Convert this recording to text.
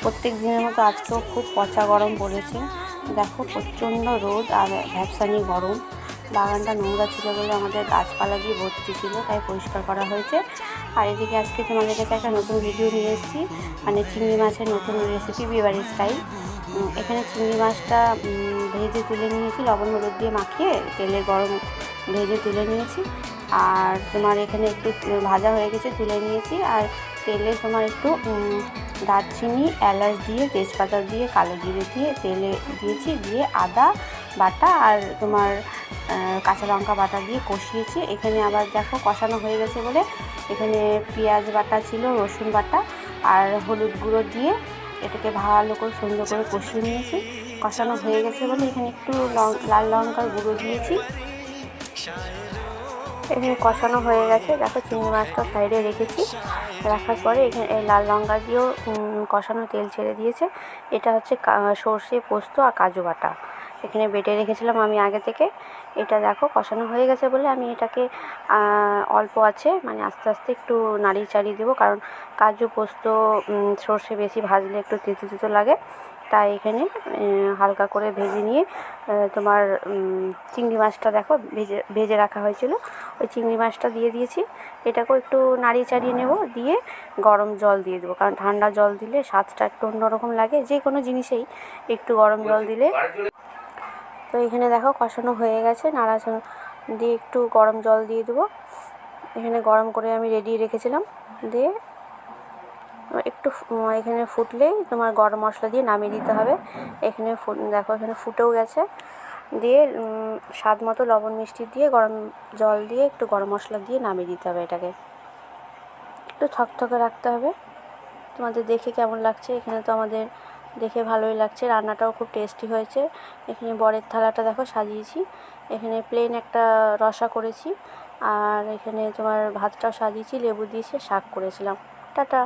প্রত্যেক দিনের মতো আজকেও খুব পচা গরম পড়েছে। দেখো প্রচণ্ড রোদ আর ভ্যাপসানি গরম। বাগানটা নোংরা ছিল বলে আমাদের গাছপালা দিয়ে ভর্তি ছিল, তাই পরিষ্কার করা হয়েছে। আর এদিকে আজকে তোমাদের কাছে একটা নতুন ভিডিও নিয়ে এসেছি, মানে চিংড়ি মাছের নতুন রেসিপি বিয়েবাড়ির স্টাইল। এখানে চিংড়ি মাছটা ভেজে তুলে নিয়েছি, লবণ হলুদ দিয়ে মাখিয়ে তেলে গরম ভেজে তুলে নিয়েছি। আর তোমার এখানে একটু ভাজা হয়ে গেছে, তুলে নিয়েছি। আর তেলে তোমার একটু দারচিনি এলাচ দিয়ে তেজপাতা দিয়ে কালো জিরে দিয়ে তেলে দিয়েছি, দিয়ে আদা বাটা আর তোমার কাঁচা লঙ্কা বাটা দিয়ে কষিয়েছি। এখানে আবার দেখো কষানো হয়ে গেছে বলে এখানে পেঁয়াজ বাটা ছিল, রসুন বাটা আর হলুদ গুঁড়ো দিয়ে এটাকে ভালো করে সুন্দর করে কষিয়ে নিয়েছি। কষানো হয়ে গেছে বলে এখানে একটু লাল লঙ্কার গুঁড়ো দিয়েছি। এখানে কষানো হয়ে গেছে, দেখো চিংড়ি মাছটা সাইডে রেখেছি। রাখার পরে এখানে এই লাল লঙ্কা দিয়েও কষানো তেল ছেড়ে দিয়েছে। এটা হচ্ছে সর্ষে পোস্ত আর কাজু বাটা, এখানে বেটে রেখেছিলাম আমি আগে থেকে। এটা দেখো কষানো হয়ে গেছে বলে আমি এটাকে অল্প আছে মানে আস্তে আস্তে একটু নাড়িয়ে চাড়িয়ে দেবো, কারণ কাজু পোস্ত সর্ষে বেশি ভাজলে একটু তেতো তেতো লাগে। তাই এখানে হালকা করে ভেজে নিয়ে তোমার চিংড়ি মাছটা দেখো ভেজে রাখা হয়েছিল, ওই চিংড়ি মাছটা দিয়ে দিয়েছি। এটাকেও একটু নাড়িয়ে চাড়িয়ে নেব, দিয়ে গরম জল দিয়ে দেবো, কারণ ঠান্ডা জল দিলে স্বাদটা একটু অন্যরকম লাগে, যে কোনো জিনিসেই একটু গরম জল দিলে। তো এখানে দেখো কষানো হয়ে গেছে, নাড়াচাড়া দিয়ে একটু গরম জল দিয়ে দেবো। এখানে গরম করে আমি রেডি রেখেছিলাম, দিয়ে একটু এখানে ফুটলেই তোমার গরম মশলা দিয়ে নামিয়ে দিতে হবে। এখানে দেখো এখানে ফুটেও গেছে, দিয়ে স্বাদ মতো লবণ মিষ্টি দিয়ে গরম জল দিয়ে একটু গরম মশলা দিয়ে নামিয়ে দিতে হবে। এটাকে একটু থকথকে রাখতে হবে। তোমাদের দেখে কেমন লাগছে? এখানে তো আমাদের দেখে ভালোই লাগছে, রান্নাটাও খুব টেস্টি হয়েছে। এখানে বরের থালাটা দেখো সাজিয়েছি, এখানে প্লেন একটা রসা করেছি, আর এখানে তোমার ভাতটাও সাজিয়েছি, লেবু দিয়েছি, শাক করেছিলাম। টাটা।